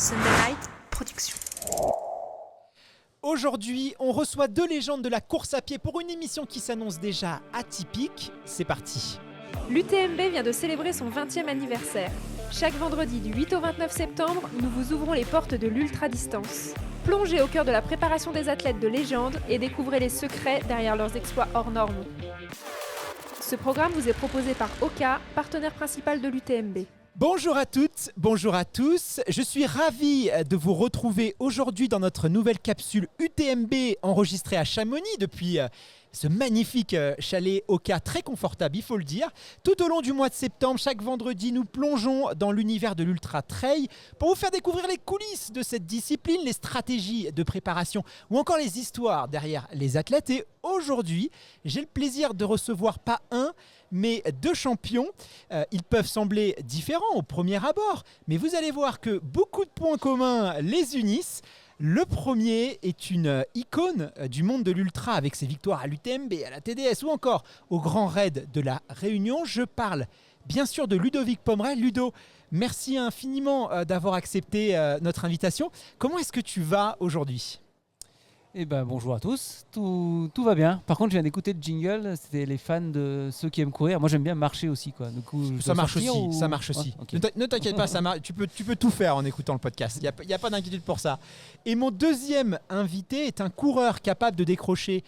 Sunday Night Production. Aujourd'hui, on reçoit deux légendes de la course à pied pour une émission qui s'annonce déjà atypique. C'est parti. L'UTMB vient de célébrer son 20e anniversaire. Chaque vendredi du 8 au 29 septembre, nous vous ouvrons les portes de l'ultra-distance. Plongez au cœur de la préparation des athlètes de légende et découvrez les secrets derrière leurs exploits hors normes. Ce programme vous est proposé par Oka, partenaire principal de l'UTMB. Bonjour à toutes, bonjour à tous. Je suis ravi de vous retrouver aujourd'hui dans notre nouvelle capsule UTMB enregistrée à Chamonix depuis ce magnifique chalet Oka très confortable, il faut le dire. Tout au long du mois de septembre, chaque vendredi, nous plongeons dans l'univers de l'Ultra Trail pour vous faire découvrir les coulisses de cette discipline, les stratégies de préparation ou encore les histoires derrière les athlètes. Et aujourd'hui, j'ai le plaisir de recevoir pas un, mais deux champions. Ils peuvent sembler différents au premier abord, mais vous allez voir que beaucoup de points communs les unissent. Le premier est une icône du monde de l'ultra avec ses victoires à l'UTMB, à la TDS ou encore au Grand Raid de la Réunion. Je parle bien sûr de Ludovic Pommeret. Ludo, merci infiniment d'avoir accepté notre invitation. Comment est-ce que tu vas aujourd'hui ? Eh ben, bonjour à tous, tout va bien. Par contre, je viens d'écouter le jingle, c'était les fans de ceux qui aiment courir. Moi, j'aime bien marcher aussi, quoi. Du coup, ça marche aussi, ça marche aussi. Ah, okay. Ne t'inquiète pas, tu peux tout faire en écoutant le podcast. Il n'y a pas d'inquiétude pour ça. Et mon deuxième invité est un coureur capable de décrocher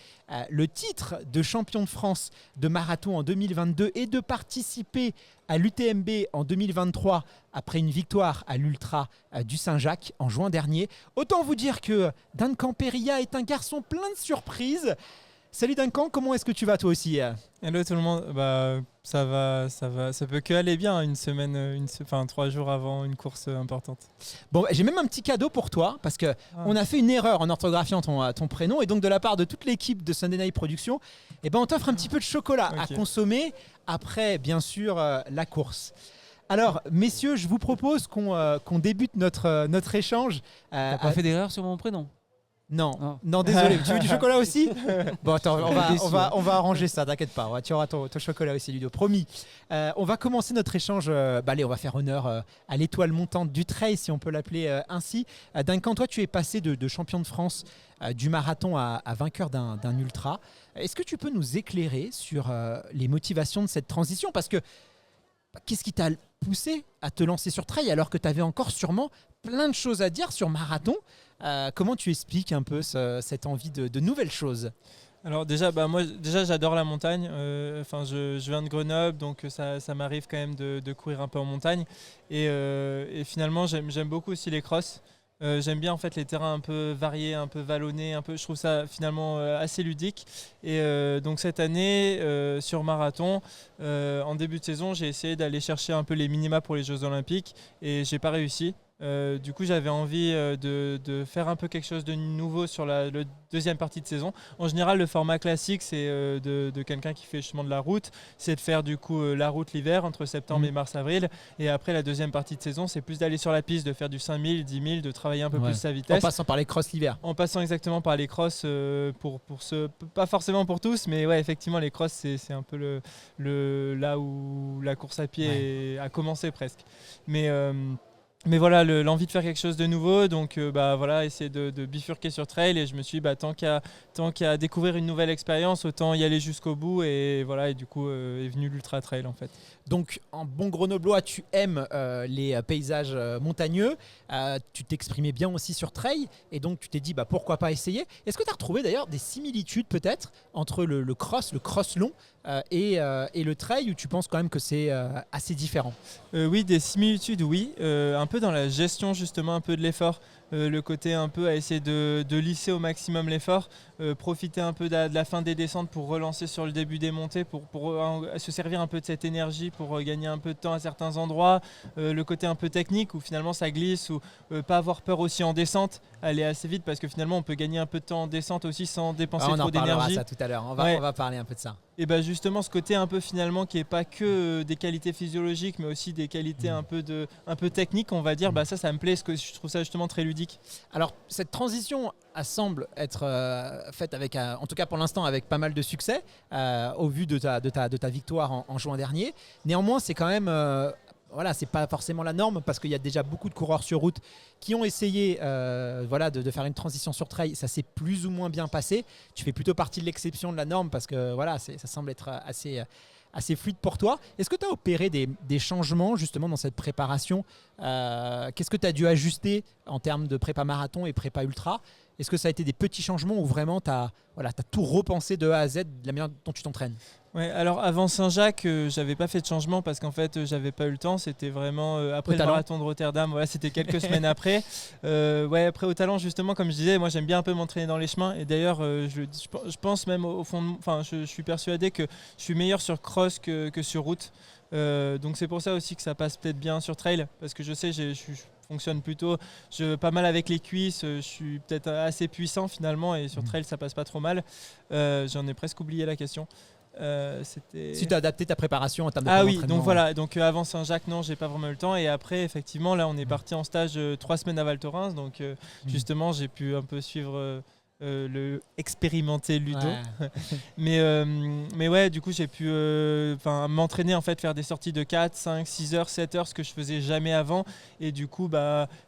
le titre de champion de France de marathon en 2022 et de participer à l'UTMB en 2023 après une victoire à l'Ultra du Saint-Jacques en juin dernier. Autant vous dire que Duncan Perilla est un garçon plein de surprises. Salut Duncan, comment est-ce que tu vas toi aussi ? Hello tout le monde, ça va, ça peut que aller bien une semaine, 3 jours avant une course importante. Bon, j'ai même un petit cadeau pour toi parce que on a fait une erreur en orthographiant ton prénom et donc de la part de toute l'équipe de Sunday Night Production, on t'offre un petit peu de chocolat à consommer après bien sûr la course. Alors messieurs, je vous propose qu'on débute notre échange. T'as pas fait d'erreur sur mon prénom ? Non, désolé. Tu veux du chocolat aussi ? Bon, attends, on va arranger ça, t'inquiète pas. Tu auras ton chocolat aussi, Ludo, promis. On va commencer notre échange. Allez, on va faire honneur à l'étoile montante du trail, si on peut l'appeler ainsi. Duncan, toi, tu es passé de champion de France du marathon à vainqueur d'un ultra. Est-ce que tu peux nous éclairer sur les motivations de cette transition ? Parce que qu'est-ce qui t'a poussé à te lancer sur trail alors que tu avais encore sûrement plein de choses à dire sur marathon ? Comment tu expliques un peu cette envie de nouvelles choses ? Alors moi j'adore la montagne. Je viens de Grenoble, donc ça m'arrive quand même de courir un peu en montagne. Et finalement j'aime beaucoup aussi les crosses. J'aime bien en fait les terrains un peu variés, un peu vallonnés, je trouve ça finalement assez ludique. Et donc cette année sur marathon, en début de saison, j'ai essayé d'aller chercher un peu les minima pour les Jeux Olympiques et j'ai pas réussi. Du coup j'avais envie de faire un peu quelque chose de nouveau sur la deuxième partie de saison. En général le format classique c'est de quelqu'un qui fait justement de la route, c'est de faire du coup la route l'hiver entre septembre et mars-avril, et après la deuxième partie de saison c'est plus d'aller sur la piste, de faire du 5000, 10 000, de travailler un peu plus sa vitesse. En passant par les crosses l'hiver. En passant exactement par les crosses pour ceux, pas forcément pour tous, mais ouais effectivement les crosses c'est un peu là où la course à pied a commencé presque. Mais voilà, l'envie de faire quelque chose de nouveau, donc essayer de bifurquer sur trail, et je me suis dit tant qu'à découvrir une nouvelle expérience, autant y aller jusqu'au bout, et voilà, et du coup est venu l'ultra trail en fait. Donc en bon grenoblois, tu aimes les paysages montagneux, tu t'exprimais bien aussi sur trail, et donc tu t'es dit pourquoi pas essayer. Est-ce que tu as retrouvé d'ailleurs des similitudes peut-être entre le cross long et le trail, où tu penses quand même que c'est assez différent ? Oui, des similitudes, oui. Un peu dans la gestion justement un peu de l'effort. Le côté un peu à essayer de lisser au maximum l'effort, profiter un peu de la fin des descentes pour relancer sur le début des montées, pour se servir un peu de cette énergie pour gagner un peu de temps à certains endroits, le côté un peu technique où finalement ça glisse, ou pas avoir peur aussi en descente, aller assez vite parce que finalement on peut gagner un peu de temps en descente aussi sans dépenser trop d'énergie. On en parlera ça tout à l'heure, on va parler un peu de ça. Et justement ce côté un peu finalement qui n'est pas que des qualités physiologiques mais aussi des qualités un peu techniques, on va dire, ça me plaît, parce que je trouve ça justement très ludique. Alors cette transition semble être faite avec, en tout cas pour l'instant, avec pas mal de succès au vu de ta victoire en juin dernier. Néanmoins c'est quand même voilà, c'est pas forcément la norme parce qu'il y a déjà beaucoup de coureurs sur route qui ont essayé de faire une transition sur trail. Ça s'est plus ou moins bien passé. Tu fais plutôt partie de l'exception de la norme parce que voilà, ça semble être assez fluide pour toi. Est-ce que tu as opéré des changements justement dans cette préparation? Qu'est-ce que tu as dû ajuster en termes de prépa marathon et prépa ultra? Est-ce que ça a été des petits changements ou vraiment tu as tout repensé de A à Z de la manière dont tu t'entraînes? Ouais, alors avant Saint-Jacques, j'avais pas fait de changement parce qu'en fait, j'avais pas eu le temps. C'était vraiment après le marathon de Rotterdam. Voilà, c'était quelques semaines après. Après au Talent, justement, comme je disais, moi j'aime bien un peu m'entraîner dans les chemins. Et d'ailleurs, je pense même au fond, je suis persuadé que je suis meilleur sur cross que sur route. Donc c'est pour ça aussi que ça passe peut-être bien sur trail parce que je sais, je fonctionne plutôt pas mal avec les cuisses. Je suis peut-être assez puissant finalement et sur trail ça passe pas trop mal. J'en ai presque oublié la question. Si tu as adapté ta préparation en termes de oui, donc voilà, donc avant Saint-Jacques, non, j'ai pas vraiment eu le temps. Et après, effectivement, là, on est parti en stage 3 semaines à Val Thorens. Donc justement, j'ai pu un peu suivre expérimenter Ludo. Ouais. mais ouais, du coup, j'ai pu m'entraîner, en fait, faire des sorties de 4, 5, 6 heures, 7 heures, ce que je faisais jamais avant. Et du coup,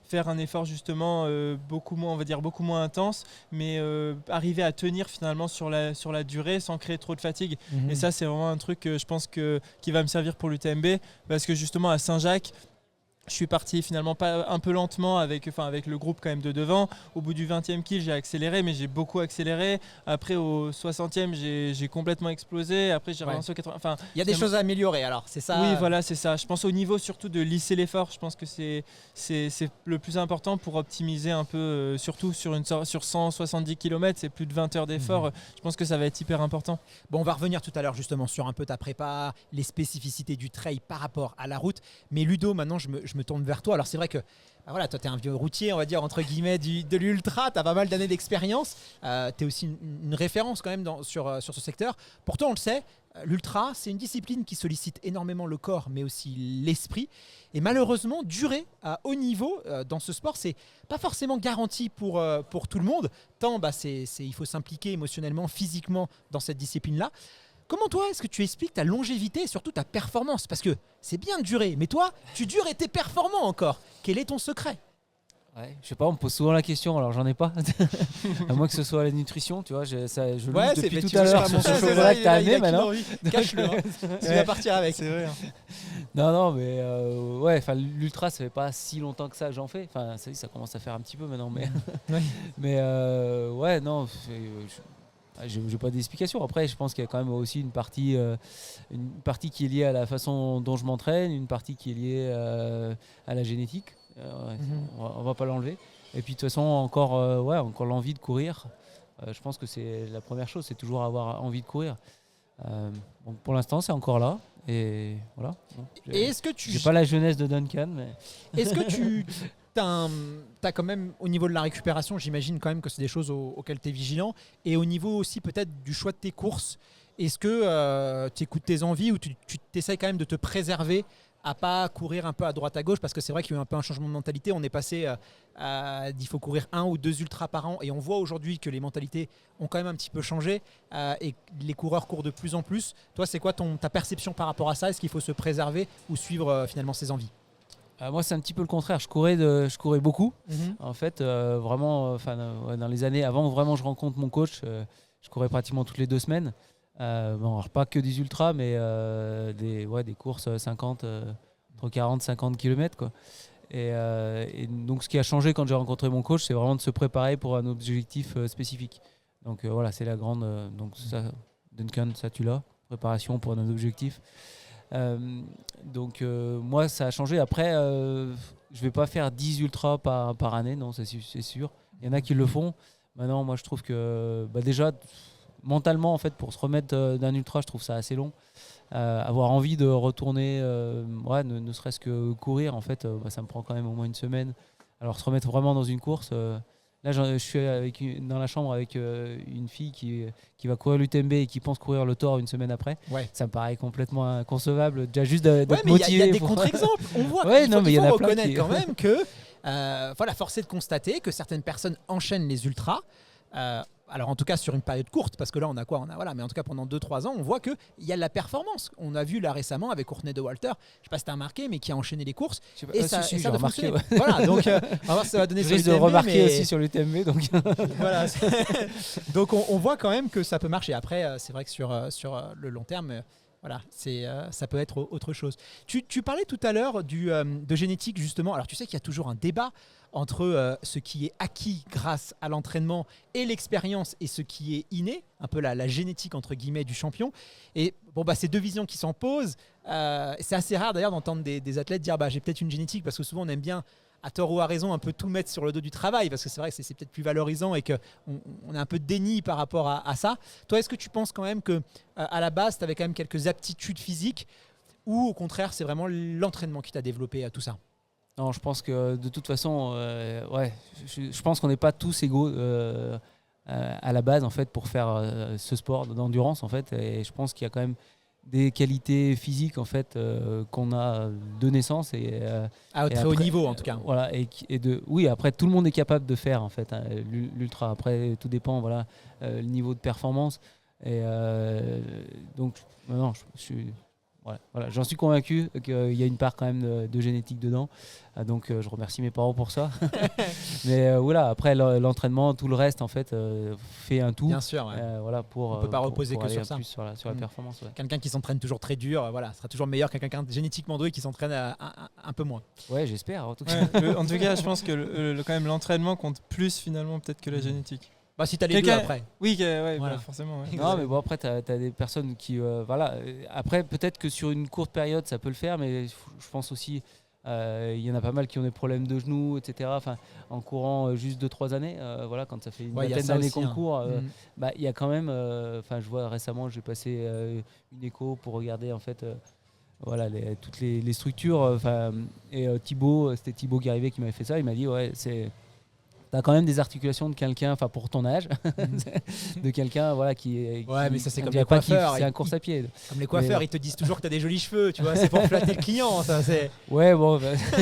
faire un effort justement beaucoup moins intense, mais arriver à tenir finalement sur la durée sans créer trop de fatigue. Et ça, c'est vraiment un truc que je pense qui va me servir pour l'UTMB parce que justement à Saint-Jacques, je suis parti finalement pas un peu lentement avec le groupe quand même de devant. Au bout du 20e kill, j'ai accéléré, mais j'ai beaucoup accéléré. Après, au 60e, j'ai complètement explosé. Après, j'ai relancé au 80. Il y a des choses à améliorer alors, c'est ça? Oui, voilà, c'est ça. Je pense au niveau surtout de lisser l'effort. Je pense que c'est le plus important pour optimiser un peu, surtout sur 170 km, c'est plus de 20 heures d'effort. Je pense que ça va être hyper important. Bon, on va revenir tout à l'heure justement sur un peu ta prépa, les spécificités du trail par rapport à la route. Mais Ludo, maintenant, je me tourne vers toi. Alors c'est vrai que toi tu es un vieux routier, on va dire entre guillemets de l'ultra, tu as pas mal d'années d'expérience, tu es aussi une référence quand même sur ce secteur. Pourtant on le sait, l'ultra c'est une discipline qui sollicite énormément le corps mais aussi l'esprit et malheureusement durer à haut niveau dans ce sport c'est pas forcément garanti pour tout le monde, tant il faut s'impliquer émotionnellement, physiquement dans cette discipline là. Comment toi, est-ce que tu expliques ta longévité et surtout ta performance? Parce que c'est bien de durer, mais toi, tu dures et t'es performant encore. Quel est ton secret? Ouais, je sais pas, on me pose souvent la question, alors j'en ai pas. À moins que ce soit la nutrition, tu vois, je lutte depuis tout à l'heure sur ce chocolat que t'as amené maintenant. Cache-le, hein. Tu vas partir avec. C'est vrai. Non, mais l'ultra, ça fait pas si longtemps que ça, j'en fais. Enfin, ça commence à faire un petit peu maintenant, mais. Non. Je n'ai pas d'explication. Après, je pense qu'il y a quand même aussi une partie qui est liée à la façon dont je m'entraîne, une partie qui est liée à la génétique. On va pas l'enlever. Et puis de toute façon, encore l'envie de courir. Je pense que c'est la première chose, c'est toujours avoir envie de courir. Pour l'instant, c'est encore là. Et voilà. J'ai pas la jeunesse de Duncan, mais. Est-ce que tu as quand même, au niveau de la récupération, j'imagine quand même que c'est des choses auxquelles tu es vigilant. Et au niveau aussi peut-être du choix de tes courses, est-ce que tu écoutes tes envies ou tu t'essayes quand même de te préserver à pas courir un peu à droite à gauche? Parce que c'est vrai qu'il y a eu un peu un changement de mentalité. On est passé il faut courir 1 ou 2 ultras par an. Et on voit aujourd'hui que les mentalités ont quand même un petit peu changé et les coureurs courent de plus en plus. Toi, c'est quoi ta perception par rapport à ça? Est-ce qu'il faut se préserver ou suivre finalement ses envies? Moi, c'est un petit peu le contraire. Je courais beaucoup. En fait, vraiment, dans les années avant, vraiment, je rencontre mon coach. Je courais pratiquement toutes les 2 semaines. Alors pas que des ultras, mais des courses 50, entre 40 50 km. Quoi. Et donc, ce qui a changé quand j'ai rencontré mon coach, c'est vraiment de se préparer pour un objectif spécifique. Donc, c'est la grande. Donc, ça, Duncan, ça, tu l'as. Préparation pour un objectif. Moi ça a changé. Après je vais pas faire 10 ultras par année, non, c'est sûr. Il y en a qui le font. Maintenant moi je trouve que déjà mentalement en fait pour se remettre d'un ultra je trouve ça assez long. Avoir envie de retourner ne serait-ce que courir en fait ça me prend quand même au moins une semaine. Alors se remettre vraiment dans une course là je suis dans la chambre avec une fille qui va courir l'UTMB et qui pense courir le Tour une semaine après. Ça me paraît complètement inconcevable déjà juste d'être motivé. Il y a des contre-exemples. On voit il faut reconnaître quand même que force est de constater que certaines personnes enchaînent les ultras alors en tout cas sur une période courte, parce que là on a quoi, voilà, mais en tout cas pendant 2-3 ans, on voit qu'il y a de la performance. On a vu là récemment avec Courtney de Walter, je sais pas si tu as remarqué, mais qui a enchaîné les courses. Et ça j'ai a remarqué. fonctionné. Voilà, donc on va voir si ça va donner Je sur risque de l'UTMB, remarquer mais- aussi sur l'UTMB. Donc... Voilà. Donc on voit quand même que ça peut marcher. Après, c'est vrai que sur le long terme, voilà, ça peut être autre chose. Tu parlais tout à l'heure de génétique, justement. Alors tu sais qu'il y a toujours un débat entre ce qui est acquis grâce à l'entraînement et l'expérience et ce qui est inné, un peu la génétique entre guillemets du champion. Et bon, c'est deux visions qui s'opposent. C'est assez rare d'ailleurs d'entendre des athlètes dire j'ai peut-être une génétique, parce que souvent on aime bien, à tort ou à raison, un peu tout mettre sur le dos du travail, parce que c'est vrai que c'est peut-être plus valorisant et qu'on a un peu de déni par rapport à ça. Toi, est-ce que tu penses quand même qu'à la base, tu avais quand même quelques aptitudes physiques, ou au contraire, c'est vraiment l'entraînement qui t'a développé à tout ça? Non, je pense que de toute façon, je pense qu'on n'est pas tous égaux à la base en fait pour faire ce sport d'endurance en fait. Et je pense qu'il y a quand même des qualités physiques en fait qu'on a de naissance et À très haut niveau en tout cas. Voilà, oui, après tout le monde est capable de faire en fait l'ultra. Après tout dépend, voilà, le niveau de performance. Et donc non, je suis voilà, j'en suis convaincu qu'il y a une part quand même de génétique dedans. Donc je remercie mes parents pour ça. Mais voilà, après l'entraînement, tout le reste en fait fait un tout. Bien sûr, ouais. Voilà, On peut pas reposer que aller sur ça. plus sur la performance. Ouais. Quelqu'un qui s'entraîne toujours très dur, voilà, sera toujours meilleur que quelqu'un génétiquement doué qui s'entraîne un peu moins. Ouais, j'espère en tout cas. Ouais, en tout cas, je pense que quand même l'entraînement compte plus finalement peut-être que la génétique. Si t'as les deux après. Oui, ouais, Voilà. forcément. Ouais. Non, mais bon, après, tu as des personnes qui. Voilà. Après, peut-être que sur une courte période, ça peut le faire, mais je pense aussi. Il y en a pas mal qui ont des problèmes de genoux, etc. Enfin, en courant juste 2-3 années, voilà, quand ça fait une Ouais, il y a vingtaine ça d'années aussi, qu'on hein. court, il y a quand même. Enfin, je vois récemment, j'ai passé une écho pour regarder en fait. Voilà, toutes les structures. Et Thibaut, c'était Thibaut Guérivet qui m'avait fait ça. Il m'a dit t'as quand même des articulations de quelqu'un, enfin pour ton âge, de quelqu'un voilà qui est. Ouais, mais ça c'est on comme dirait les pas coiffeurs. c'est un course à pied. Comme les coiffeurs, ils te disent toujours que t'as des jolis cheveux, tu vois, c'est pour flatter le client, ça. Ouais, bon.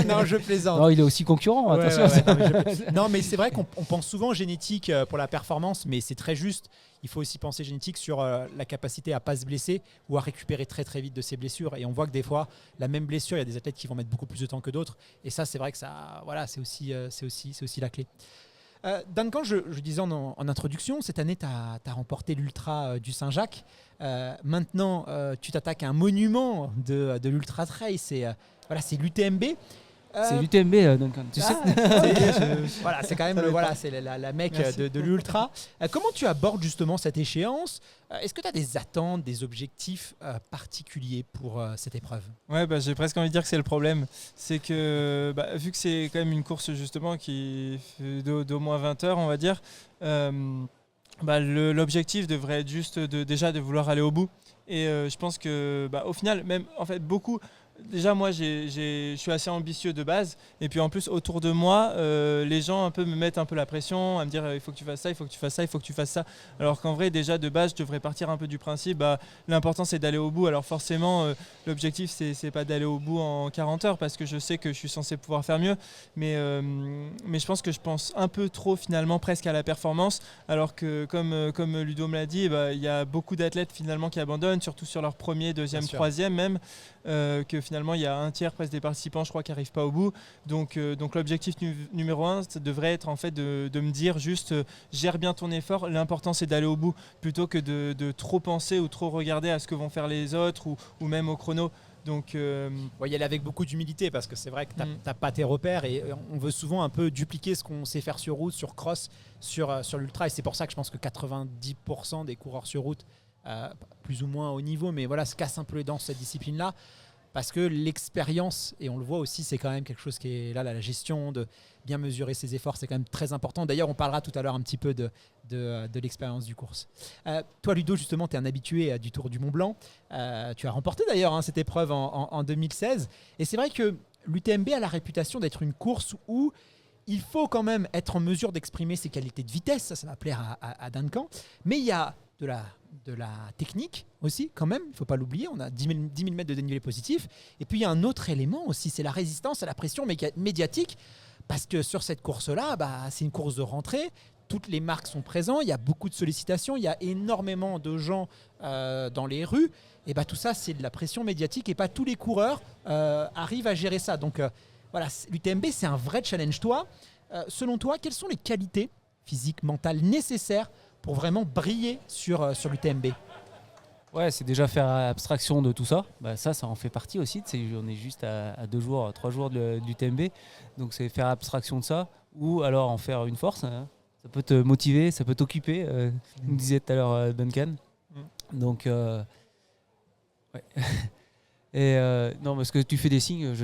Non, je plaisante. Non, il est aussi concurrent. Ouais, attention. ouais, non, mais c'est vrai qu'on pense souvent génétique pour la performance, mais c'est très juste. Il faut aussi penser génétique sur la capacité à pas se blesser ou à récupérer très très vite de ses blessures. Et on voit que des fois, la même blessure, il y a des athlètes qui vont mettre beaucoup plus de temps que d'autres. Et ça, c'est vrai que ça, voilà, c'est aussi la clé. Duncan, je disais en introduction, cette année, tu as remporté l'Ultra du Saint-Jacques. Maintenant, tu t'attaques à un monument de l'Ultra Trail, c'est l'UTMB. C'est l'UTMB, Duncan. Tu sais. Voilà, c'est quand même c'est la mecque de l'Ultra. Comment tu abordes justement cette échéance? Est-ce que tu as des attentes, des objectifs particuliers pour cette épreuve? Ouais, j'ai presque envie de dire que c'est le problème. C'est que vu que c'est quand même une course justement qui fait d'au moins 20 heures, on va dire, l'objectif devrait être juste déjà de vouloir aller au bout. Et je pense que au final, même en fait beaucoup. Déjà moi je suis assez ambitieux de base, et puis en plus autour de moi les gens un peu me mettent un peu la pression à me dire il faut que tu fasses ça, il faut que tu fasses ça, il faut que tu fasses ça, alors qu'en vrai déjà de base je devrais partir un peu du principe l'important c'est d'aller au bout. Alors forcément l'objectif c'est pas d'aller au bout en 40 heures, parce que je sais que je suis censé pouvoir faire mieux, mais je pense un peu trop finalement presque à la performance, alors que comme Ludo me l'a dit, il y a beaucoup d'athlètes finalement qui abandonnent, surtout sur leur premier, deuxième, troisième même, que finalement il y a un tiers presque des participants je crois qui n'arrivent pas au bout. Donc l'objectif numéro 1 ça devrait être en fait de me dire juste gère bien ton effort, l'important c'est d'aller au bout, plutôt que de trop penser ou trop regarder à ce que vont faire les autres ou même au chrono. Donc y aller avec beaucoup d'humilité, parce que c'est vrai que t'as pas tes repères, et on veut souvent un peu dupliquer ce qu'on sait faire sur route, sur cross, sur l'ultra, et c'est pour ça que je pense que 90% des coureurs sur route, plus ou moins haut niveau, mais voilà, se cassent un peu les dents cette discipline-là, parce que l'expérience, et on le voit aussi, c'est quand même quelque chose qui est là, la gestion, de bien mesurer ses efforts, c'est quand même très important. D'ailleurs, on parlera tout à l'heure un petit peu de l'expérience du course. Toi, Ludo, justement, tu es un habitué du Tour du Mont-Blanc. Tu as remporté d'ailleurs cette épreuve en 2016. Et c'est vrai que l'UTMB a la réputation d'être une course où il faut quand même être en mesure d'exprimer ses qualités de vitesse. Ça va plaire à Duncan. Mais il y a de la technique aussi, quand même, il ne faut pas l'oublier. On a 10 000 mètres de dénivelé positif. Et puis il y a un autre élément aussi, c'est la résistance à la pression médiatique. Parce que sur cette course-là, c'est une course de rentrée. toutes les marques sont présentes, il y a beaucoup de sollicitations, il y a énormément de gens dans les rues. Et tout ça, c'est de la pression médiatique et pas tous les coureurs arrivent à gérer ça. Donc voilà, l'UTMB, c'est un vrai challenge. Toi, selon toi, quelles sont les qualités physiques, mentales nécessaires pour vraiment briller sur l'UTMB ? Ouais, c'est déjà faire abstraction de tout ça. Ça en fait partie aussi. On est juste à 2 jours, 3 jours du TMB. Donc c'est faire abstraction de ça ou alors en faire une force. Hein. Ça peut te motiver, ça peut t'occuper. Nous disait tout à l'heure Duncan. Donc, ouais. Et non, parce que tu fais des signes,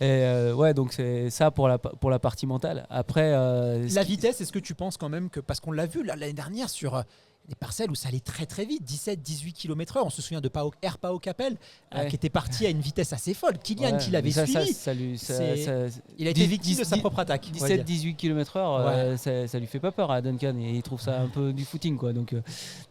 Et ouais, donc c'est ça pour la partie mentale. Après, la vitesse, est-ce que tu penses quand même que, parce qu'on l'a vu l'année dernière sur des parcelles où ça allait très très vite, 17-18 km/h, on se souvient de Pao Capel qui était parti à une vitesse assez folle, Kylian qui l'avait suivi, il a été victime de sa propre attaque. 17-18 km/h, ça lui fait pas peur à Duncan, et il trouve ça un peu du footing quoi. Donc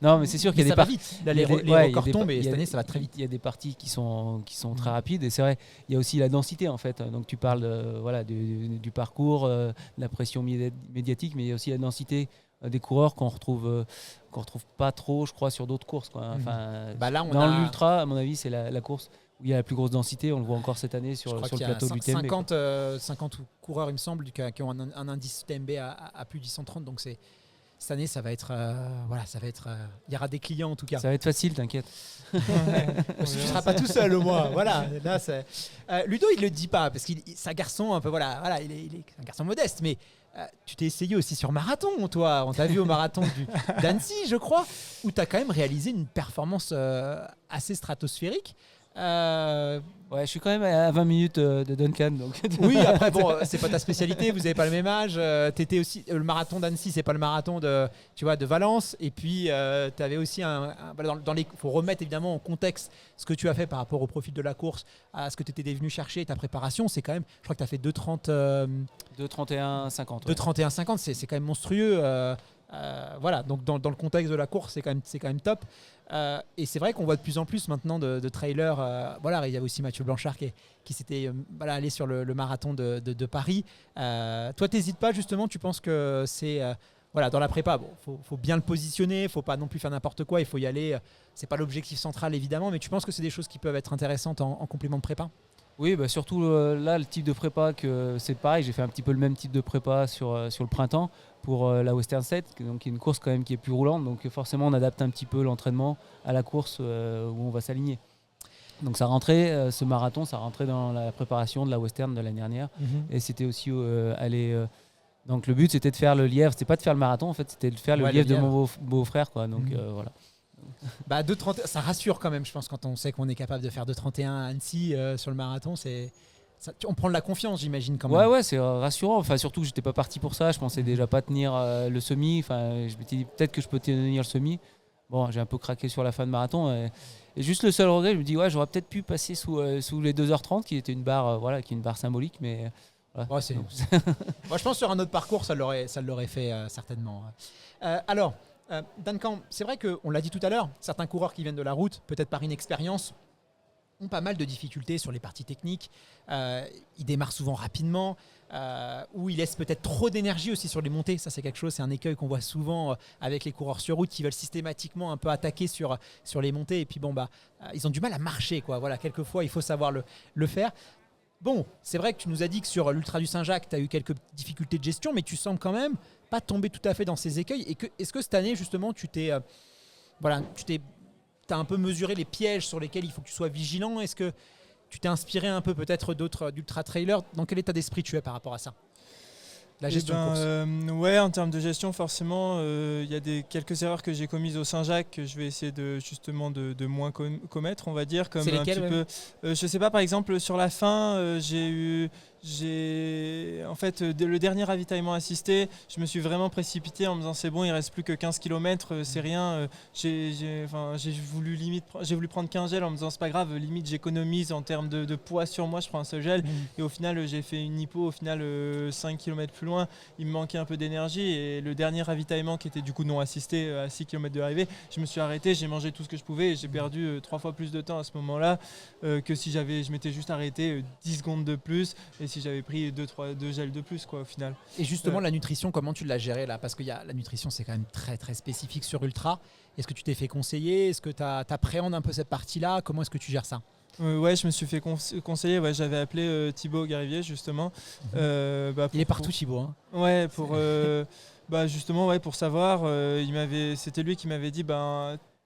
non, mais c'est sûr qu'il y a des parties, les records tombent et cette année ça va très vite. Il y a des parties qui sont très rapides, et c'est vrai, il y a aussi la densité en fait. Donc tu parles du parcours, de la pression médiatique, mais il y a aussi la densité des coureurs qu'on retrouve pas trop, je crois, sur d'autres courses quoi. Enfin, là, dans l'ultra, à mon avis, c'est la course où il y a la plus grosse densité. On le voit encore cette année sur le plateau du TMB. 50 coureurs, il me semble, qui ont un indice TMB à plus de 130. Donc cette année, ça va être, il y aura des clients en tout cas. Ça va être facile, t'inquiète. Parce que tu ne seras pas tout seul au moins. Voilà. Là, Ludo, il le dit pas parce qu'il c'est un garçon un peu, il est un garçon modeste, mais tu t'es essayé aussi sur marathon, toi. On t'a vu au marathon d'Annecy, je crois, où tu as quand même réalisé une performance assez stratosphérique. Ouais, je suis quand même à 20 minutes de Duncan. Donc. Oui, après, c'est pas ta spécialité, vous n'avez pas le même âge. T'étais aussi, le marathon d'Annecy, c'est pas le marathon de Valence. Et puis, tu avais aussi faut remettre évidemment en contexte ce que tu as fait par rapport au profil de la course, à ce que tu étais venu chercher, ta préparation. C'est quand même, je crois que tu as fait 2:31:50. 2:31:50, c'est quand même monstrueux. Voilà, donc dans le contexte de la course, c'est quand même top. Et c'est vrai qu'on voit de plus en plus maintenant de trailers. Il y a aussi Mathieu Blanchard qui s'était allé sur le marathon de Paris. Toi, t'hésites pas justement, tu penses que c'est dans la prépa, faut bien le positionner, faut pas non plus faire n'importe quoi, il faut y aller. C'est pas l'objectif central évidemment, mais tu penses que c'est des choses qui peuvent être intéressantes en complément de prépa? Oui, surtout là, le type de prépa, c'est pareil. J'ai fait un petit peu le même type de prépa sur le printemps pour la Western State, donc qui est une course quand même qui est plus roulante. Donc forcément, on adapte un petit peu l'entraînement à la course où on va s'aligner. Donc ça rentrait, ce marathon, ça rentrait dans la préparation de la Western de l'année dernière. Et c'était aussi aller... donc le but, c'était de faire le lièvre. C'était pas de faire le marathon, en fait, c'était de faire le lièvre de mon beau-frère, quoi. Donc voilà. 2:31, ça rassure quand même, je pense, quand on sait qu'on est capable de faire 2:31 à Annecy sur le marathon. On prend de la confiance, j'imagine, quand même. Ouais, c'est rassurant. Enfin, surtout que j'étais pas parti pour ça. Je pensais déjà pas tenir le semi. Enfin, je m'étais dit peut-être que je peux tenir le semi. Bon, j'ai un peu craqué sur la fin de marathon. Et juste le seul regret, je me dis, j'aurais peut-être pu passer sous les 2h30, qui était une barre, qui est une barre symbolique. Mais voilà. Moi, je pense sur un autre parcours, ça l'aurait fait certainement. Alors, Duncan, c'est vrai qu'on l'a dit tout à l'heure, certains coureurs qui viennent de la route, peut-être par inexpérience, ont pas mal de difficultés sur les parties techniques. Ils démarrent souvent rapidement, ou ils laissent peut-être trop d'énergie aussi sur les montées. Ça, c'est quelque chose, c'est un écueil qu'on voit souvent avec les coureurs sur route qui veulent systématiquement un peu attaquer sur les montées. Et puis ils ont du mal à marcher, quoi. Voilà, quelquefois, il faut savoir le faire. Bon, c'est vrai que tu nous as dit que sur l'Ultra du Saint-Jacques, tu as eu quelques difficultés de gestion, mais tu sembles quand même pas tomber tout à fait dans ces écueils. Est-ce que cette année, justement, tu as un peu mesuré les pièges sur lesquels il faut que tu sois vigilant? Est-ce que tu t'es inspiré un peu peut-être d'autres d'ultra-trailers? Dans quel état d'esprit tu es par rapport à ça? La gestion de course. Ouais, en termes de gestion, forcément, il y a quelques erreurs que j'ai commises au Saint-Jacques que je vais essayer de moins commettre, on va dire. Comme c'est lesquelles, un petit peu, je sais pas, par exemple, sur la fin, en fait, le dernier ravitaillement assisté, je me suis vraiment précipité en me disant c'est bon, il reste plus que 15 km, c'est rien. J'ai voulu prendre 15 gels en me disant c'est pas grave, limite j'économise en termes de poids sur moi, je prends un seul gel. Et au final, j'ai fait une hypo, au final 5 km plus loin, il me manquait un peu d'énergie. Et le dernier ravitaillement qui était du coup non assisté à 6 km de l'arrivée, je me suis arrêté, j'ai mangé tout ce que je pouvais et j'ai perdu 3 fois plus de temps à ce moment-là que si je m'étais juste arrêté 10 secondes de plus. Et si j'avais pris 2 gels de plus, quoi, au final. Et justement, la nutrition, comment tu l'as gérée là? Parce que la nutrition, c'est quand même très très spécifique sur Ultra. Est-ce que tu t'es fait conseiller? Est-ce que tu appréhendes un peu cette partie-là? Comment est-ce que tu gères ça? Ouais, je me suis fait conseiller. Ouais, j'avais appelé Thibaut Garivier, justement. Il est partout, Thibaut. Hein. Ouais, justement, ouais, pour savoir. C'était lui qui m'avait dit,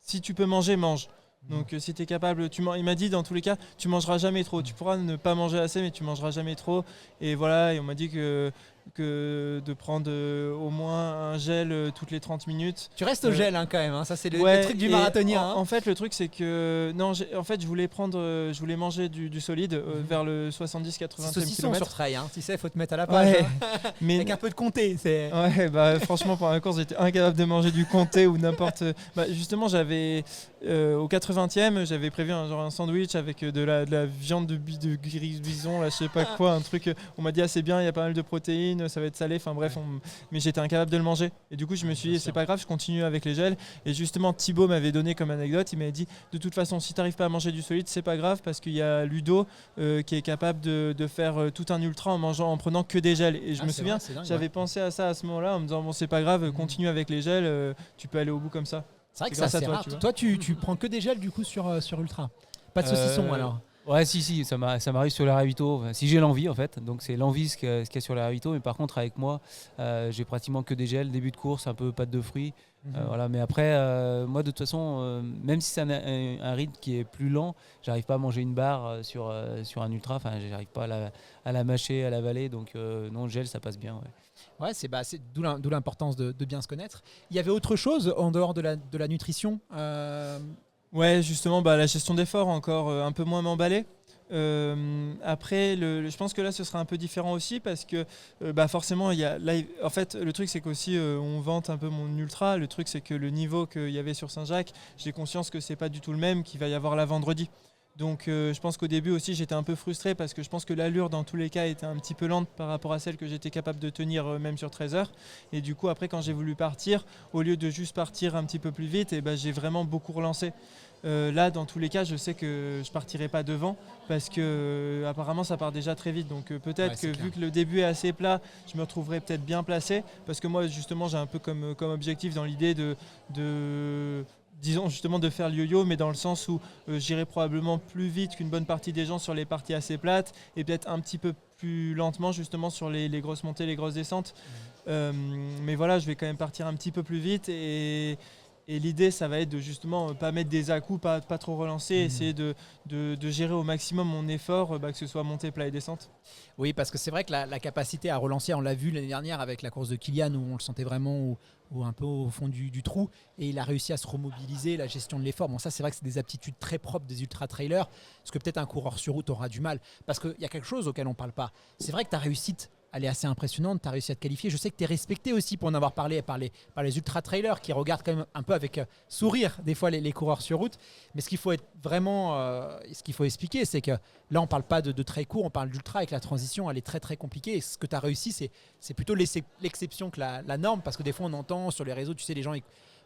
si tu peux manger, mange. Donc si tu es capable, il m'a dit dans tous les cas, tu mangeras jamais trop. Tu pourras ne pas manger assez, mais tu mangeras jamais trop. Et voilà, et on m'a dit que de prendre au moins un gel toutes les 30 minutes. Tu restes au gel quand même, hein. Ça c'est le truc du et marathonien. En fait, le truc c'est que je voulais manger du solide vers le 70-80 km. Sur trail, hein. Tu sais, faut te mettre à la page. Ouais, mais avec un peu de comté. Ouais, franchement, pendant la course, j'étais incapable de manger du comté ou n'importe. Justement, j'avais au 80e, j'avais prévu un sandwich avec de la viande de bison, là, je sais pas quoi, un truc. On m'a dit c'est bien, il y a pas mal de protéines. Ça va être salé, enfin bref, mais j'étais incapable de le manger. Et du coup, je me suis dit, c'est pas grave, je continue avec les gels. Et justement, Thibaut m'avait donné comme anecdote, il m'avait dit, de toute façon, si tu n'arrives pas à manger du solide, c'est pas grave, parce qu'il y a Ludo qui est capable de faire tout un ultra en prenant que des gels. Et je me souviens, j'avais pensé à ça à ce moment-là, en me disant, bon, c'est pas grave, continue avec les gels, tu peux aller au bout comme ça. C'est vrai que c'est rare. Toi, tu prends que des gels du coup sur Ultra. Pas de saucisson alors? Ouais, si, ça m'arrive sur les ravitaux. Enfin, si j'ai l'envie, en fait. Donc, c'est l'envie ce qu'il y a sur les ravitaux. Mais par contre, avec moi, j'ai pratiquement que des gels. Début de course, un peu pâte de fruits. Voilà. Mais après, moi, de toute façon, même si c'est un rythme qui est plus lent, j'arrive pas à manger une barre sur un ultra. Enfin, j'arrive pas à la mâcher, à l'avaler. Donc, non, le gel, ça passe bien. Ouais. Ouais, c'est d'où l'importance de bien se connaître. Il y avait autre chose en dehors de la nutrition Ouais, justement, la gestion d'effort, encore un peu moins m'emballer. Après, je pense que là, ce sera un peu différent aussi parce que forcément, en fait, le truc, c'est qu'aussi, on vante un peu mon ultra. Le truc, c'est que le niveau qu'il y avait sur Saint-Jacques, j'ai conscience que c'est pas du tout le même qu'il va y avoir là vendredi. Donc je pense qu'au début aussi j'étais un peu frustré parce que je pense que l'allure dans tous les cas était un petit peu lente par rapport à celle que j'étais capable de tenir même sur 13 heures. Et du coup après quand j'ai voulu partir, au lieu de juste partir un petit peu plus vite, j'ai vraiment beaucoup relancé. Là dans tous les cas je sais que je partirai pas devant parce que apparemment ça part déjà très vite. Donc peut-être que vu que le début est assez plat, je me retrouverai peut-être bien placé parce que moi justement j'ai un peu comme objectif dans l'idée disons justement de faire le yo-yo, mais dans le sens où j'irai probablement plus vite qu'une bonne partie des gens sur les parties assez plates et peut-être un petit peu plus lentement justement sur les grosses montées, les grosses descentes. Mais voilà, je vais quand même partir un petit peu plus vite et l'idée, ça va être de justement pas mettre des à-coups, pas trop relancer, essayer de gérer au maximum mon effort, que ce soit montée, plat et descente. Oui, parce que c'est vrai que la capacité à relancer, on l'a vu l'année dernière avec la course de Kylian où on le sentait vraiment un peu au fond du trou et il a réussi à se remobiliser, la gestion de l'effort. Bon, ça, c'est vrai que c'est des aptitudes très propres des ultra-trailers, parce que peut-être un coureur sur route aura du mal. Parce qu'il y a quelque chose auquel on ne parle pas. C'est vrai que ta réussite, elle est assez impressionnante, tu as réussi à te qualifier. Je sais que tu es respecté aussi pour en avoir parlé par les ultra-trailers qui regardent quand même un peu avec sourire des fois les coureurs sur route. Mais ce qu'il faut être vraiment, ce qu'il faut expliquer, c'est que là, on ne parle pas de très court, on parle d'ultra avec la transition, elle est très très compliquée. Et ce que tu as réussi, c'est plutôt l'exception que la norme, parce que des fois, on entend sur les réseaux, tu sais, les gens...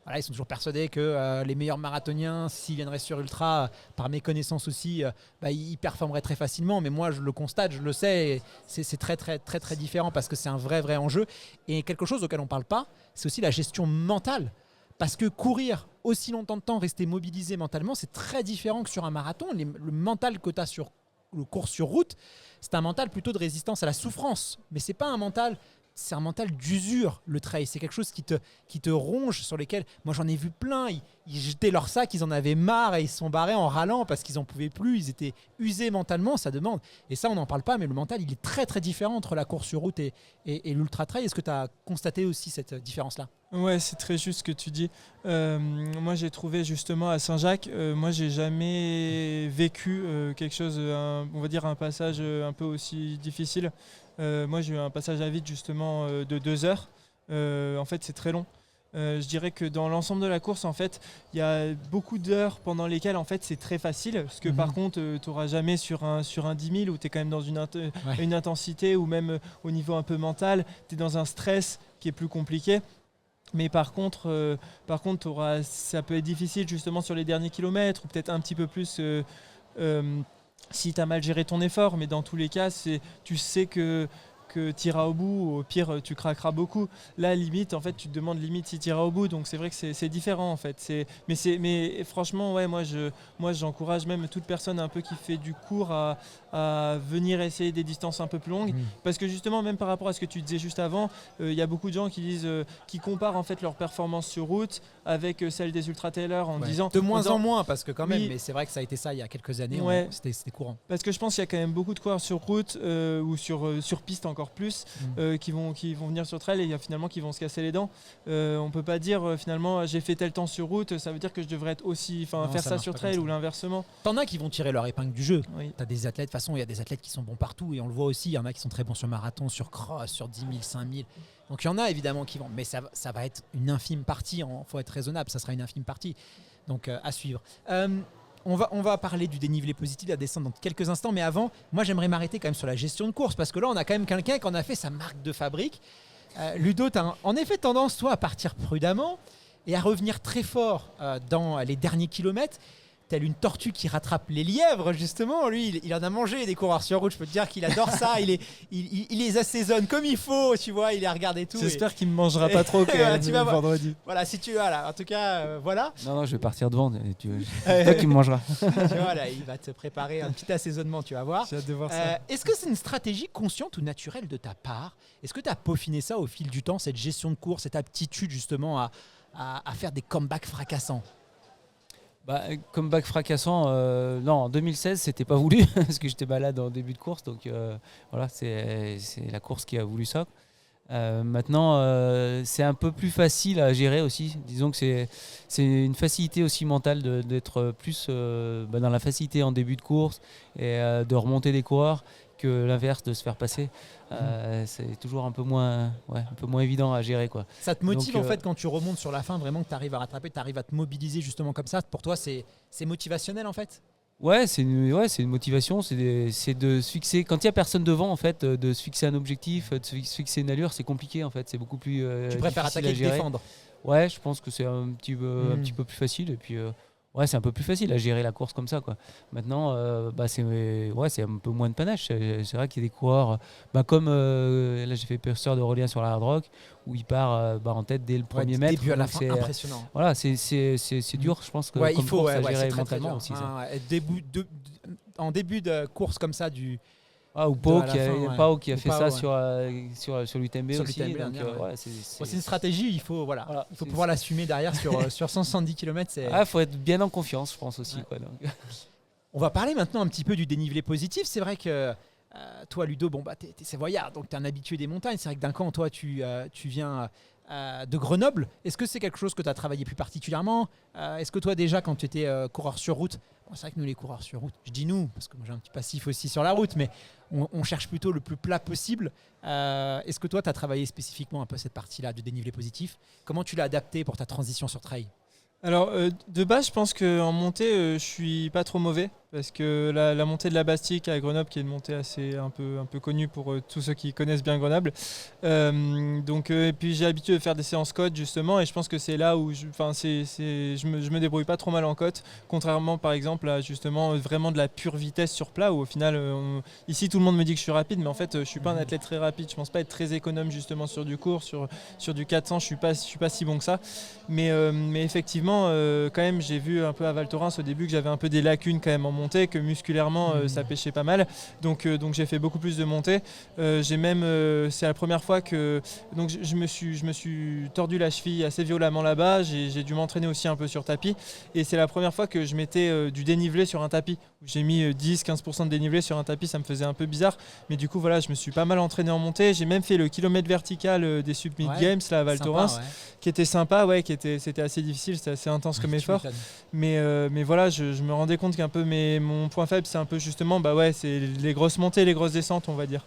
Voilà, ils sont toujours persuadés que les meilleurs marathoniens, s'ils viendraient sur Ultra, par mes connaissances aussi, ils performeraient très facilement. Mais moi, je le constate, je le sais, c'est très, très, très, très différent parce que c'est un vrai enjeu. Et quelque chose auquel on ne parle pas, c'est aussi la gestion mentale. Parce que courir aussi longtemps de temps, rester mobilisé mentalement, c'est très différent que sur un marathon. Le mental que tu as sur le cours sur route, c'est un mental plutôt de résistance à la souffrance. Mais ce n'est pas un mental... C'est un mental d'usure, le trail. C'est quelque chose qui te ronge, sur lesquels, moi j'en ai vu plein, ils jetaient leur sac, ils en avaient marre et ils se sont barrés en râlant parce qu'ils n'en pouvaient plus, ils étaient usés mentalement, ça demande. Et ça, on n'en parle pas, mais le mental, il est très très différent entre la course sur route et l'ultra-trail. Est-ce que tu as constaté aussi cette différence-là ? Ouais, c'est très juste ce que tu dis. Moi, j'ai trouvé justement à Saint-Jacques, moi, j'ai jamais vécu quelque chose, on va dire un passage un peu aussi difficile. Moi, j'ai eu un passage à vide justement de 2 heures. En fait, c'est très long. Je dirais que dans l'ensemble de la course, en fait, il y a beaucoup d'heures pendant lesquelles en fait, c'est très facile. Parce que par contre, tu n'auras jamais sur un 10 000 où tu es quand même dans une intensité ou même au niveau un peu mental, tu es dans un stress qui est plus compliqué. Mais par contre ça peut être difficile justement sur les derniers kilomètres ou peut-être un petit peu plus si tu as mal géré ton effort, mais dans tous les cas, tu sais que tu iras au bout, au pire tu craqueras beaucoup. Là limite en fait tu te demandes limite si tu iras au bout, donc c'est vrai que c'est différent en fait. Mais franchement ouais, moi j'encourage même toute personne un peu qui fait du court à venir essayer des distances un peu plus longues, parce que justement même par rapport à ce que tu disais juste avant, il y a beaucoup de gens qui disent qui comparent en fait leur performance sur route avec celle des ultra-trailers en disant de moins en moins, parce que quand même, oui, mais c'est vrai que ça a été ça il y a quelques années, ouais, c'était courant. parce que je pense qu'il y a quand même beaucoup de coureurs sur route ou sur piste encore plus qui vont venir sur trail et finalement qui vont se casser les dents. On peut pas dire finalement j'ai fait tel temps sur route, ça veut dire que je devrais être aussi faire ça sur trail ou l'inversement. T'en as qui vont tirer leur épingle du jeu. Oui. T'as des athlètes, de toute façon il y a des athlètes qui sont bons partout et on le voit aussi, il y en a qui sont très bons sur marathon, sur cross, sur 10 000, 5 000. Donc il y en a évidemment qui vont, mais ça va être une infime partie, faut être raisonnable, ça sera une infime partie. Donc à suivre. On va parler du dénivelé positif, de la descente dans quelques instants, mais avant, moi j'aimerais m'arrêter quand même sur la gestion de course, parce que là on a quand même quelqu'un qui en a fait sa marque de fabrique. Ludo, tu as en effet tendance toi à partir prudemment et à revenir très fort dans les derniers kilomètres, telle une tortue qui rattrape les lièvres justement. Lui il en a mangé des coureurs sur route, je peux te dire qu'il adore ça. Il les assaisonne comme il faut, tu vois, il les regarde et tout. J'espère qu'il ne me mangera pas trop tu vas vendredi. Voilà, si tu vas là, en tout cas voilà. Non, je vais partir devant, c'est toi qui me mangeras. Tu vois là, il va te préparer un petit assaisonnement, tu vas voir. J'ai hâte de voir ça. Est-ce que c'est une stratégie consciente ou naturelle de ta part? Est-ce que tu as peaufiné ça au fil du temps, cette gestion de course, cette aptitude justement à faire des comebacks fracassants? Comeback fracassant, non, en 2016 c'était pas voulu parce que j'étais malade en début de course, donc voilà, c'est la course qui a voulu ça. Maintenant c'est un peu plus facile à gérer aussi, disons que c'est une facilité aussi mentale d'être plus dans la facilité en début de course et de remonter des coureurs que l'inverse, de se faire passer. C'est toujours un peu moins évident à gérer, quoi. Ça te motive donc, en fait quand tu remontes sur la fin, vraiment que tu arrives à rattraper, tu arrives à te mobiliser justement comme ça. Pour toi c'est motivationnel en fait? Ouais, c'est une motivation, c'est de se fixer, quand il n'y a personne devant en fait, de se fixer un objectif, de se fixer une allure, c'est compliqué en fait, c'est beaucoup plus tu préfères attaquer que défendre? Ouais, je pense que c'est un petit peu plus facile, et puis ouais, c'est un peu plus facile à gérer la course comme ça, quoi. Maintenant, c'est un peu moins de panache. C'est vrai qu'il y a des coureurs, comme là j'ai fait Purser d'Aurélien sur la Hard Rock, où il part en tête dès le premier mètre. Début à la fin, impressionnant. Voilà, c'est dur, je pense, que il faut course à gérer très, mentalement très aussi. En début de course comme ça, ou Pau qui a fait ça sur l'UTMB sur aussi. l'UTMB, c'est une stratégie, il faut pouvoir l'assumer derrière sur 170 km. Il faut être bien en confiance, je pense aussi. Quoi, donc. On va parler maintenant un petit peu du dénivelé positif. C'est vrai que toi, Ludo, t'es voyard, donc tu es un habitué des montagnes. C'est vrai que d'un camp, toi, tu viens de Grenoble. Est-ce que c'est quelque chose que tu as travaillé plus particulièrement? Est-ce que toi, déjà, quand tu étais coureur sur route, c'est vrai que nous, les coureurs sur route, je dis nous, parce que moi j'ai un petit passif aussi sur la route, mais on cherche plutôt le plus plat possible. Est-ce que toi, tu as travaillé spécifiquement un peu cette partie-là de dénivelé positif? Comment tu l'as adapté pour ta transition sur trail? Alors de base je pense qu'en montée je suis pas trop mauvais, parce que la montée de la Bastique à Grenoble, qui est une montée un peu connue pour tous ceux qui connaissent bien Grenoble, et puis j'ai l'habitude de faire des séances côte justement, et je pense que c'est là où je me débrouille pas trop mal en côte, contrairement par exemple à justement vraiment de la pure vitesse sur plat, où au final ici tout le monde me dit que je suis rapide, mais en fait je suis pas un athlète très rapide, je pense pas être très économe justement sur du court, sur du 400 je suis pas si bon que ça, mais effectivement quand même j'ai vu un peu à Val Thorens au début que j'avais un peu des lacunes quand même en montée, que musculairement ça pêchait pas mal, donc j'ai fait beaucoup plus de montées. J'ai même c'est la première fois que donc je me suis tordu la cheville assez violemment là-bas, j'ai dû m'entraîner aussi un peu sur tapis, et c'est la première fois que je mettais du dénivelé sur un tapis, où j'ai mis 10-15% de dénivelé sur un tapis. Ça me faisait un peu bizarre, mais du coup voilà, je me suis pas mal entraîné en montée. J'ai même fait le kilomètre vertical des Submit Games là à Val Thorens, qui était sympa, c'était assez difficile, c'était assez intense comme effort, mais voilà, je me rendais compte qu'un peu mon point faible, c'est un peu justement c'est les grosses montées, les grosses descentes, on va dire.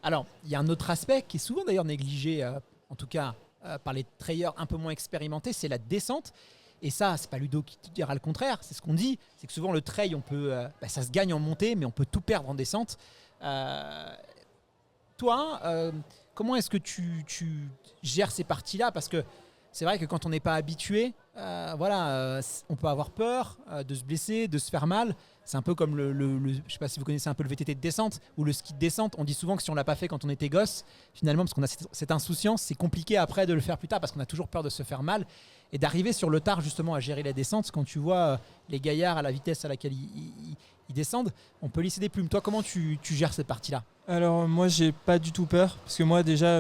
Alors il y a un autre aspect qui est souvent d'ailleurs négligé, en tout cas par les trailers un peu moins expérimentés, c'est la descente. Et ça, c'est pas Ludo qui te dira le contraire, c'est ce qu'on dit, c'est que souvent le trail, on peut, ça se gagne en montée, mais on peut tout perdre en descente. Toi, comment est-ce que tu gères ces parties-là? Parce que c'est vrai que quand on n'est pas habitué, on peut avoir peur de se blesser, de se faire mal. C'est un peu comme je sais pas si vous connaissez un peu le VTT de descente ou le ski de descente. On dit souvent que si on l'a pas fait quand on était gosse, finalement, parce qu'on a cette insouciance, c'est compliqué après de le faire plus tard parce qu'on a toujours peur de se faire mal et d'arriver sur le tard justement à gérer la descente. Quand tu vois les gaillards à la vitesse à laquelle ils descendent, on peut lisser des plumes. Toi, comment tu gères cette partie-là ? Alors moi j'ai pas du tout peur parce que moi déjà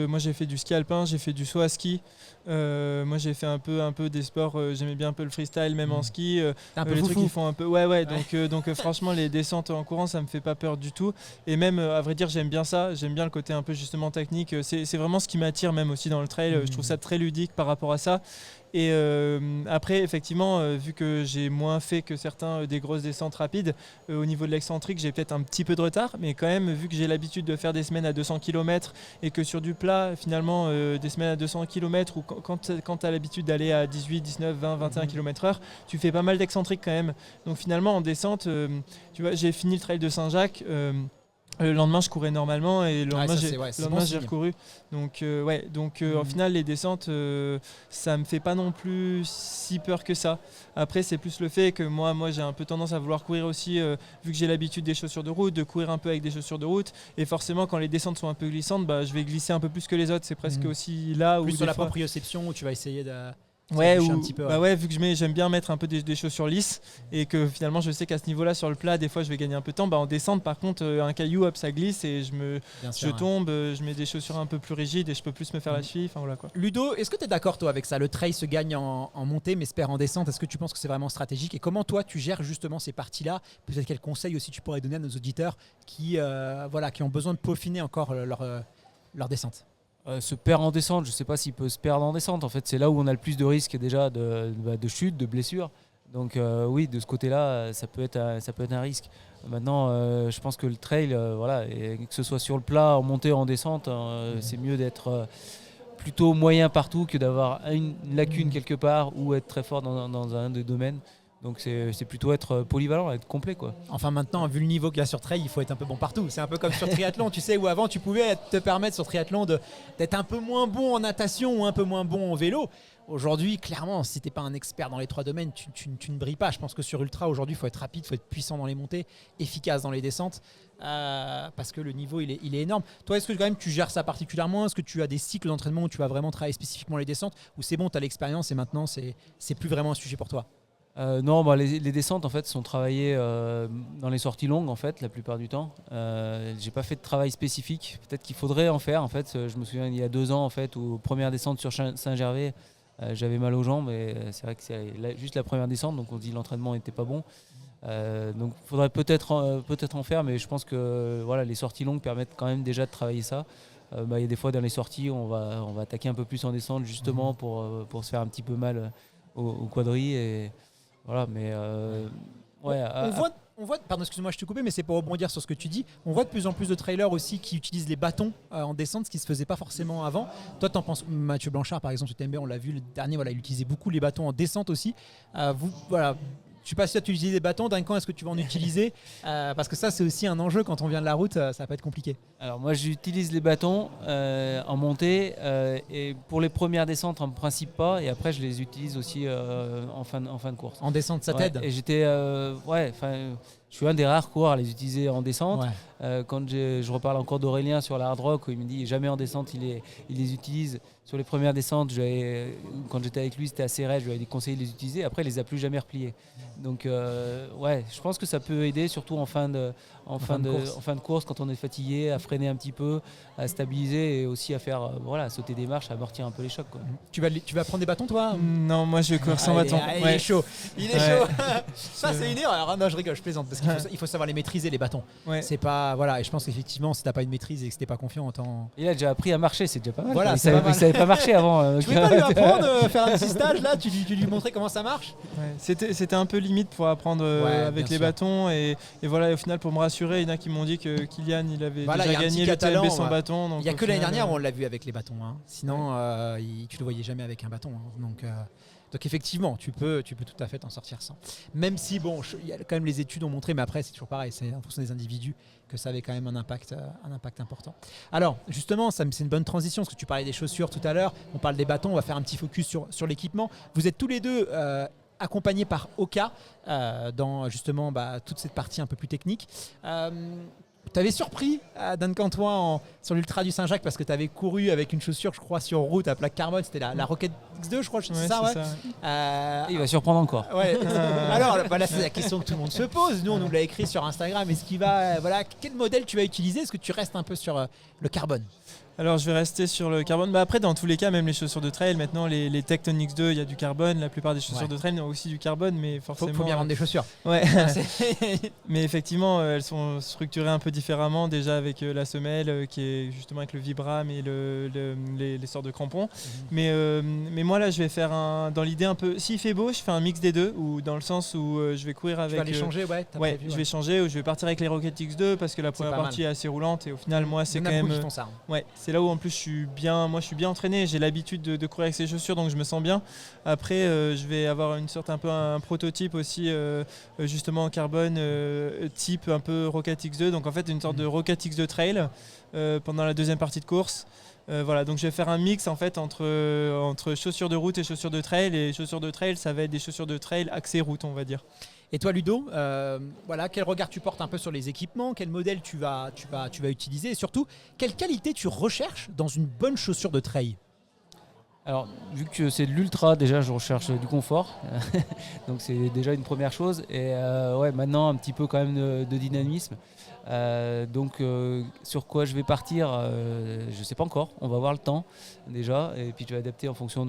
moi j'ai fait du ski alpin, j'ai fait du saut à ski. Moi j'ai fait un peu des sports, j'aimais bien un peu le freestyle même en ski. Un peu les foufou. trucs qui font un peu ouais. Donc franchement les descentes en courant ça me fait pas peur du tout et même à vrai dire j'aime bien ça, j'aime bien le côté un peu justement technique. C'est vraiment ce qui m'attire même aussi dans le trail. Je trouve ça très ludique par rapport à ça. Et après, effectivement, vu que j'ai moins fait que certains des grosses descentes rapides, au niveau de l'excentrique, j'ai peut-être un petit peu de retard. Mais quand même, vu que j'ai l'habitude de faire des semaines à 200 km et que sur du plat, finalement, des semaines à 200 km ou quand tu as l'habitude d'aller à 18, 19, 20, 21 km/h, tu fais pas mal d'excentrique quand même. Donc finalement, en descente, tu vois, j'ai fini le trail de Saint-Jacques. Le lendemain, je courais normalement et le lendemain, j'ai recouru. Donc, au final, les descentes, ça me fait pas non plus si peur que ça. Après, c'est plus le fait que moi j'ai un peu tendance à vouloir courir aussi, vu que j'ai l'habitude des chaussures de route, de courir un peu avec des chaussures de route. Et forcément, quand les descentes sont un peu glissantes, je vais glisser un peu plus que les autres. C'est presque aussi là où. Plus sur la proprioception où tu vas essayer de. Ouais, un petit peu, vu que j'aime bien mettre un peu des chaussures lisses et que finalement je sais qu'à ce niveau-là sur le plat des fois je vais gagner un peu de temps. En descente par contre un caillou hop ça glisse et je tombe, je mets des chaussures un peu plus rigides et je peux plus me faire la cheville. Enfin voilà quoi. Ludo, est-ce que tu es d'accord toi avec ça ? Le trail se gagne en montée mais se perd en descente. Est-ce que tu penses que c'est vraiment stratégique ? Et comment toi tu gères justement ces parties-là ? Peut-être quels conseils aussi tu pourrais donner à nos auditeurs qui ont besoin de peaufiner encore leur descente ? Se perd en descente, je ne sais pas s'il peut se perdre en descente. En fait, c'est là où on a le plus de risques déjà de chute, de blessure. Donc oui, de ce côté-là, ça peut être un risque. Maintenant, je pense que le trail, et que ce soit sur le plat, en montée, en descente, c'est mieux d'être plutôt moyen partout que d'avoir une lacune quelque part ou être très fort dans un des domaines. Donc c'est plutôt être polyvalent, être complet quoi. Enfin maintenant, vu le niveau qu'il y a sur trail, il faut être un peu bon partout. C'est un peu comme sur triathlon, tu sais, où avant tu pouvais te permettre sur triathlon d'être un peu moins bon en natation ou un peu moins bon en vélo. Aujourd'hui, clairement, si tu n'es pas un expert dans les trois domaines, tu ne brilles pas. Je pense que sur ultra, aujourd'hui, il faut être rapide, il faut être puissant dans les montées, efficace dans les descentes, parce que le niveau, il est énorme. Toi, est-ce que quand même tu gères ça particulièrement ? Est-ce que tu as des cycles d'entraînement où tu vas vraiment travailler spécifiquement les descentes ? Ou c'est bon, tu as l'expérience et maintenant, c'est plus vraiment un sujet pour toi ? Non, les descentes en fait sont travaillées dans les sorties longues en fait la plupart du temps. J'ai pas fait de travail spécifique. Peut-être qu'il faudrait en faire en fait. Je me souviens il y a 2 ans en fait aux premières descentes sur Saint-Gervais, j'avais mal aux jambes et c'est vrai que c'est juste la première descente donc on se dit l'entraînement n'était pas bon. Donc il faudrait peut-être en faire, mais je pense que les sorties longues permettent quand même déjà de travailler ça. Il y a des fois dans les sorties on va attaquer un peu plus en descente justement pour se faire un petit peu mal au quadri et voilà, mais on voit, pardon, excuse-moi, je te coupais, mais c'est pour rebondir sur ce que tu dis. On voit de plus en plus de trailers aussi qui utilisent les bâtons en descente, ce qui se faisait pas forcément avant. Toi, t'en penses ? Mathieu Blanchard, par exemple, sur TMB, on l'a vu le dernier, il utilisait beaucoup les bâtons en descente aussi. Je sais pas si tu utilises des bâtons, d'un camp, est-ce que tu vas en utiliser ? Parce que ça, c'est aussi un enjeu quand on vient de la route, ça peut être compliqué. Alors moi, j'utilise les bâtons en montée et pour les premières descentes, en principe pas. Et après, je les utilise aussi en fin de course. En descente, ça t'aide ? Et j'étais, je suis un des rares coureurs à les utiliser en descente. Quand je reparle encore d'Aurélien sur la hard rock, où il me dit jamais en descente, il les utilise. Sur les premières descentes, quand j'étais avec lui, c'était assez raide, je lui avais conseillé de les utiliser. Après, il les a plus jamais repliés. Donc, je pense que ça peut aider, surtout en fin de course, quand on est fatigué, à freiner un petit peu, à stabiliser et aussi à faire sauter des marches, à amortir un peu les chocs, quoi. Tu vas prendre des bâtons, toi ? Non, moi je vais courir sans bâton. Il est chaud. Ça, c'est une erreur. Alors, non, je rigole, je plaisante, parce qu'il faut savoir les maîtriser, les bâtons. C'est pas, et je pense qu'effectivement, si t'as pas une maîtrise et que t'es pas confiant, autant. Il a déjà appris à marcher, c'est déjà pas mal. Voilà, il savait pas marcher avant. Tu veux pas lui apprendre, faire un petit stage là, tu lui montrais comment ça marche ? C'était un peu limite pour apprendre avec les bâtons et au final pour me rassurer, il y en a qui m'ont dit que Kylian il avait déjà gagné le TMB sans bâton. Il n'y a que l'année dernière où on l'a vu avec les bâtons. Sinon, tu le voyais jamais avec un bâton. Donc, Donc effectivement, tu peux tout à fait t'en sortir sans. Même si, bon, il y a quand même les études ont montré, mais après c'est toujours pareil, c'est en fonction des individus que ça avait quand même un impact important. Alors justement, c'est une bonne transition, parce que tu parlais des chaussures tout à l'heure, on parle des bâtons, on va faire un petit focus sur l'équipement. Vous êtes tous les deux accompagnés par Hoka dans justement toute cette partie un peu plus technique. Tu avais surpris Duncan toi sur l'Ultra du Saint-Jacques parce que tu avais couru avec une chaussure, je crois, sur route à plaque carbone. C'était la Rocket X2, je crois, c'est ça, ouais. Il va surprendre encore. Ouais. Alors là, c'est la question que tout le monde se pose. Nous, on nous l'a écrit sur Instagram. Est-ce qu'il va, quel modèle tu vas utiliser? Est-ce que tu restes un peu sur le carbone? Alors je vais rester sur le carbone. Après, dans tous les cas, même les chaussures de trail, maintenant les Tecton X2, il y a du carbone. La plupart des chaussures de trail ont aussi du carbone, mais forcément. Faut bien vendre des chaussures. Ouais. Mais effectivement, elles sont structurées un peu différemment, déjà avec la semelle qui est justement avec le vibram et les sortes de crampons. Mais moi là, je vais faire dans l'idée un peu. S'il fait beau, je fais un mix des deux, ou dans le sens où je vais courir avec. Tu vas les changer, je vais changer, ou je vais partir avec les Rocket X2 parce que la première partie est assez roulante et au final, moi, c'est quand même. Qui font ça. Ouais. C'est là où en plus je suis bien entraîné, j'ai l'habitude de courir avec ces chaussures, donc je me sens bien. Après je vais avoir une sorte un prototype aussi justement en carbone type un peu Rocket X2, donc en fait une sorte de Rocket X2 Trail pendant la deuxième partie de course. Voilà, donc je vais faire un mix en fait entre chaussures de route et chaussures de trail, et chaussures de trail ça va être des chaussures de trail axées route, on va dire. Et toi Ludo, quel regard tu portes un peu sur les équipements, quel modèle tu vas utiliser, et surtout quelle qualité tu recherches dans une bonne chaussure de trail? Alors, vu que c'est de l'ultra, déjà je recherche du confort, donc c'est déjà une première chose, et maintenant un petit peu quand même de dynamisme. Sur quoi je vais partir, je ne sais pas encore, on va voir le temps déjà, et puis je vais adapter en fonction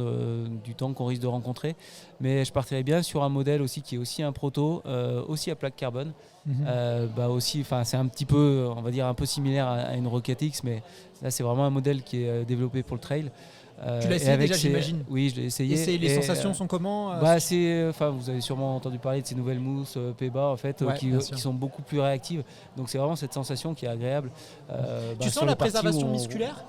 du temps qu'on risque de rencontrer, mais je partirai bien sur un modèle aussi qui est aussi un proto, aussi à plaque carbone. C'est un petit peu, on va dire un peu similaire à une Rocket X, mais là c'est vraiment un modèle qui est développé pour le trail. Tu l'as essayé déjà, j'imagine. Oui, je l'ai essayé. Et les sensations sont comment? Vous avez sûrement entendu parler de ces nouvelles mousses P-Bas en fait, qui sont beaucoup plus réactives. Donc c'est vraiment cette sensation qui est agréable. Tu sens la préservation musculaire?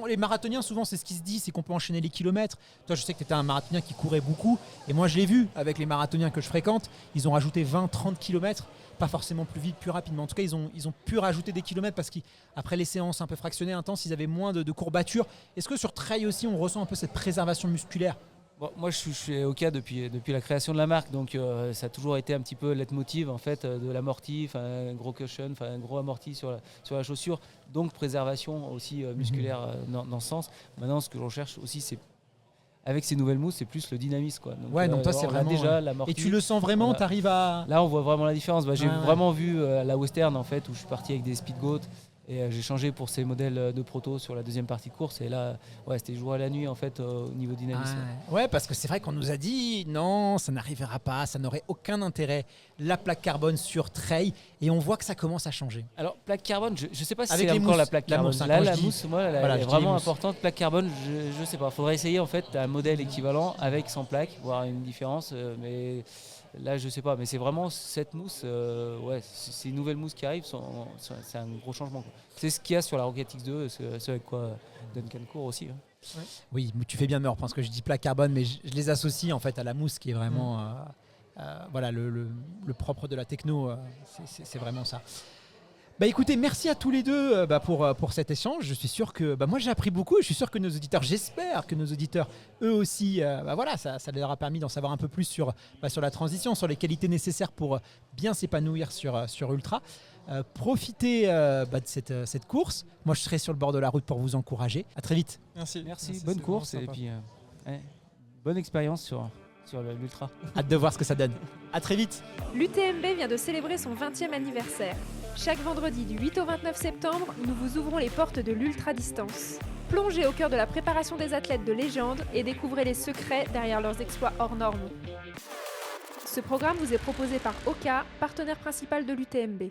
Les marathoniens, souvent, c'est ce qui se dit, c'est qu'on peut enchaîner les kilomètres. Toi, je sais que tu étais un marathonien qui courait beaucoup. Et moi, je l'ai vu avec les marathoniens que je fréquente. Ils ont rajouté 20-30 kilomètres. Pas forcément plus vite, plus rapide, mais en tout cas, ils ont pu rajouter des kilomètres parce qu'après les séances un peu fractionnées, intenses, ils avaient moins de courbatures. Est-ce que sur trail aussi, on ressent un peu cette préservation musculaire? Bon, moi, je suis Hoka depuis la création de la marque, donc ça a toujours été un petit peu le leitmotiv en fait, de l'amorti, un gros cushion, un gros amorti sur la chaussure, donc préservation aussi musculaire dans ce sens. Maintenant, ce que je recherche aussi, c'est avec ces nouvelles mousses, c'est plus le dynamisme, quoi. Donc, toi, c'est vraiment déjà l'amorti. Et tu le sens vraiment, tu arrives à. Là, on voit vraiment la différence. J'ai vraiment vu la Western en fait, où je suis parti avec des Speedgoat. Et j'ai changé pour ces modèles de proto sur la deuxième partie de course. Et là, c'était jour à la nuit en fait au niveau dynamisme. Ouais, parce que c'est vrai qu'on nous a dit non, ça n'arrivera pas, ça n'aurait aucun intérêt. La plaque carbone sur trail, et on voit que ça commence à changer. Alors plaque carbone, je ne sais pas si avec c'est encore mousses, la plaque carbone. La mousse, moi, elle est vraiment importante. Plaque carbone, je ne sais pas. Il faudrait essayer en fait un modèle équivalent avec sans plaque, voir une différence, mais. Là, je sais pas, mais c'est vraiment cette mousse. Ces nouvelles mousses qui arrivent, c'est un gros changement, quoi. C'est ce qu'il y a sur la Rocket X2, c'est avec quoi Duncan court aussi. Hein. Ouais. Oui, tu fais bien de me reprendre parce que je dis plaque carbone, mais je les associe en fait à la mousse qui est vraiment le propre de la techno. C'est vraiment ça. Écoutez, merci à tous les deux pour cet échange. Je suis sûr que moi j'ai appris beaucoup, et je suis sûr que nos auditeurs, j'espère que nos auditeurs eux aussi, ça leur a permis d'en savoir un peu plus sur la transition, sur les qualités nécessaires pour bien s'épanouir sur Ultra. Profitez de cette course. Moi je serai sur le bord de la route pour vous encourager. À très vite. Merci. Bonne course et puis bonne expérience sur l'Ultra. Hâte de voir ce que ça donne. À très vite. L'UTMB vient de célébrer son 20e anniversaire. Chaque vendredi du 8 au 29 septembre, nous vous ouvrons les portes de l'ultra-distance. Plongez au cœur de la préparation des athlètes de légende et découvrez les secrets derrière leurs exploits hors normes. Ce programme vous est proposé par Hoka, partenaire principal de l'UTMB.